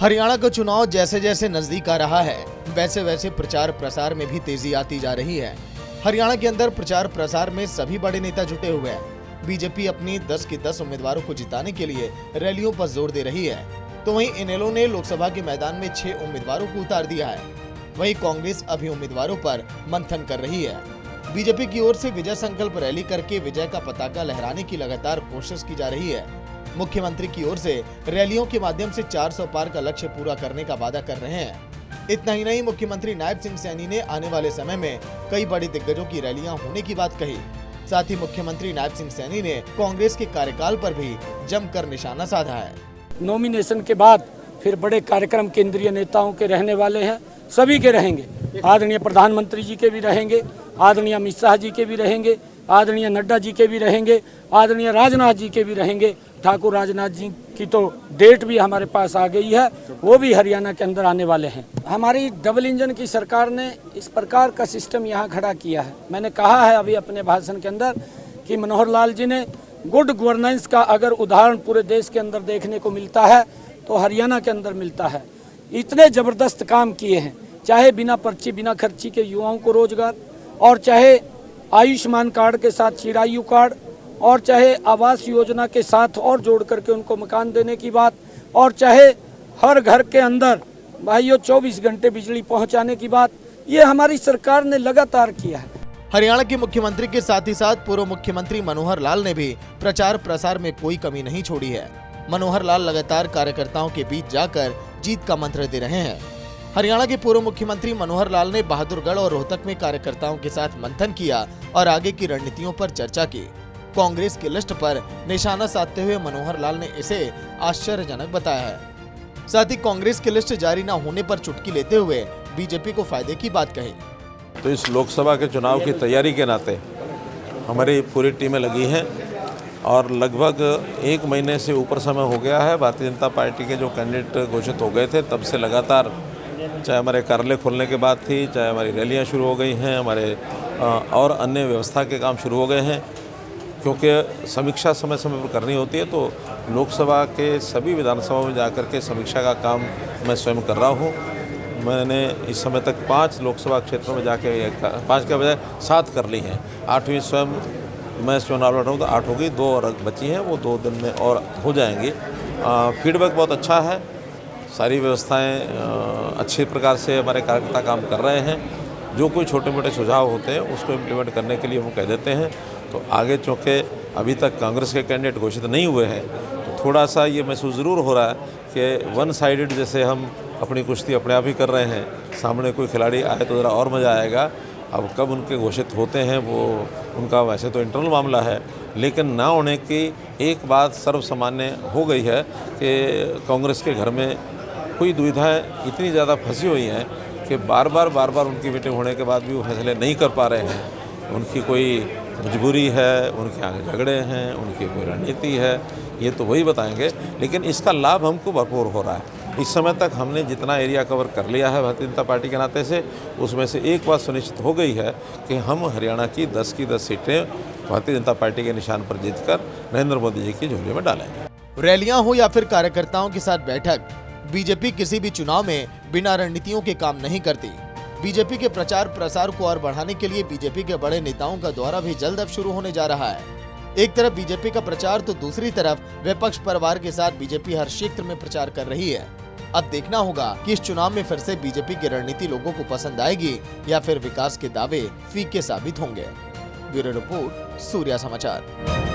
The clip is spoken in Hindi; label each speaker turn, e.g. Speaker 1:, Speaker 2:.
Speaker 1: हरियाणा का चुनाव जैसे जैसे नजदीक आ रहा है, वैसे वैसे प्रचार प्रसार में भी तेजी आती जा रही है। हरियाणा के अंदर प्रचार प्रसार में सभी बड़े नेता जुटे हुए हैं। बीजेपी अपनी 10 की 10 उम्मीदवारों को जिताने के लिए रैलियों पर जोर दे रही है, तो वहीं इनेलो ने लोकसभा के मैदान में 6 उम्मीदवारों को उतार दिया है। वहीं कांग्रेस अभी उम्मीदवारों पर मंथन कर रही है। बीजेपी की ओर से विजय संकल्प रैली करके विजय का पताका लहराने की लगातार कोशिश की जा रही है। मुख्यमंत्री की ओर से रैलियों के माध्यम से 400 पार का लक्ष्य पूरा करने का वादा कर रहे हैं। इतना ही नहीं, मुख्यमंत्री नायब सिंह सैनी ने आने वाले समय में कई बड़े दिग्गजों की रैलियां होने की बात कही। साथ ही मुख्यमंत्री नायब सिंह सैनी ने कांग्रेस के कार्यकाल पर भी जमकर निशाना साधा है।
Speaker 2: नॉमिनेशन के बाद फिर बड़े कार्यक्रम केंद्रीय नेताओं के रहने वाले हैं, सभी के रहेंगे। आदरणीय प्रधानमंत्री जी के भी रहेंगे, आदरणीय अमित शाह जी के भी रहेंगे, आदरणीय नड्डा जी के भी रहेंगे, आदरणीय राजनाथ जी के भी रहेंगे। ठाकुर राजनाथ जी की तो डेट भी हमारे पास आ गई है, वो भी हरियाणा के अंदर आने वाले हैं। हमारी डबल इंजन की सरकार ने इस प्रकार का सिस्टम यहाँ खड़ा किया है। मैंने कहा है अभी अपने भाषण के अंदर कि मनोहर लाल जी ने गुड गवर्नेंस का अगर उदाहरण पूरे देश के अंदर देखने को मिलता है तो हरियाणा के अंदर मिलता है। इतने ज़बरदस्त काम किए हैं, चाहे बिना पर्ची बिना खर्ची के युवाओं को रोजगार, और चाहे आयुष्मान कार्ड के साथ चिरायु कार्ड, और चाहे आवास योजना के साथ और जोड़ करके उनको मकान देने की बात, और चाहे हर घर के अंदर भाइयों 24 घंटे बिजली पहुंचाने की बात, ये हमारी सरकार ने लगातार किया है।
Speaker 1: हरियाणा के मुख्यमंत्री के साथ ही साथ पूर्व मुख्यमंत्री मनोहर लाल ने भी प्रचार प्रसार में कोई कमी नहीं छोड़ी है। मनोहर लाल लगातार कार्यकर्ताओं के बीच जाकर जीत का मंत्र दे रहे हैं। हरियाणा के पूर्व मुख्यमंत्री मनोहर लाल ने बहादुरगढ़ और रोहतक में कार्यकर्ताओं के साथ मंथन किया और आगे की रणनीतियों पर चर्चा की। कांग्रेस की लिस्ट पर निशाना साधते हुए मनोहर लाल ने इसे आश्चर्यजनक बताया है। साथ ही कांग्रेस की लिस्ट जारी न होने पर चुटकी लेते हुए बीजेपी को फायदे की बात कही।
Speaker 3: तो इस लोकसभा के चुनाव की तैयारी के नाते हमारी पूरी टीमें लगी हैं और लगभग 1 महीने से ऊपर समय हो गया है। भारतीय जनता पार्टी के जो कैंडिडेट घोषित हो गए थे तब से लगातार, चाहे हमारे कार्यालय खोलने के बाद थी, चाहे हमारी रैलियां शुरू हो गई हैं, हमारे और अन्य व्यवस्था के काम शुरू हो गए हैं। क्योंकि समीक्षा समय समय पर करनी होती है, तो लोकसभा के सभी विधानसभाओं में जाकर के समीक्षा का काम मैं स्वयं कर रहा हूँ। मैंने इस समय तक 5 लोकसभा क्षेत्रों में जाके 5 के बजाय 7 कर ली हैं। 8वीं मैं चुनाव लड़ रहा हूँ तो 8 होगी, 2 और बची हैं, वो 2 दिन में और हो जाएंगी। फीडबैक बहुत अच्छा है, सारी व्यवस्थाएं अच्छे प्रकार से हमारे कार्यकर्ता काम कर रहे हैं। जो कोई छोटे मोटे सुझाव होते हैं उसको इम्प्लीमेंट करने के लिए वो कह देते हैं। तो आगे चूँकि अभी तक कांग्रेस के कैंडिडेट घोषित नहीं हुए हैं, तो थोड़ा सा ये महसूस ज़रूर हो रहा है कि वन साइडेड जैसे हम अपनी कुश्ती अपने आप ही कर रहे हैं। सामने कोई खिलाड़ी आए तो ज़रा और मज़ा आएगा। अब कब उनके घोषित होते हैं वो उनका वैसे तो इंटरनल मामला है, लेकिन ना होने की एक बात सर्वसामान्य हो गई है कि कांग्रेस के घर में कोई दुविधाएं इतनी ज़्यादा फंसी हुई हैं कि बार बार उनकी मीटिंग होने के बाद भी वो फैसले नहीं कर पा रहे हैं। उनकी कोई मजबूरी है, उनके आगे झगड़े हैं, उनकी कोई रणनीति है, ये तो वही बताएंगे। लेकिन इसका लाभ हमको भरपूर हो रहा है। इस समय तक हमने जितना एरिया कवर कर लिया है भारतीय जनता पार्टी के नाते से, उसमें से एक बात सुनिश्चित हो गई है कि हम हरियाणा की 10 की 10 सीटें भारतीय जनता पार्टी के निशान पर जीतकर नरेंद्र मोदी जी की झोली में डालेंगे।
Speaker 1: रैलियां हो या फिर कार्यकर्ताओं के साथ बैठक, बीजेपी किसी भी चुनाव में बिना रणनीतियों के काम नहीं करती। बीजेपी के प्रचार प्रसार को और बढ़ाने के लिए बीजेपी के बड़े नेताओं का दौरा भी जल्द अब शुरू होने जा रहा है। एक तरफ बीजेपी का प्रचार तो दूसरी तरफ विपक्ष परिवार के साथ बीजेपी हर क्षेत्र में प्रचार कर रही है। अब देखना होगा कि इस चुनाव में फिर से बीजेपी की रणनीति लोगों को पसंद आएगी या फिर विकास के दावे फीके साबित होंगे। ब्यूरो रिपोर्ट, सूर्या समाचार।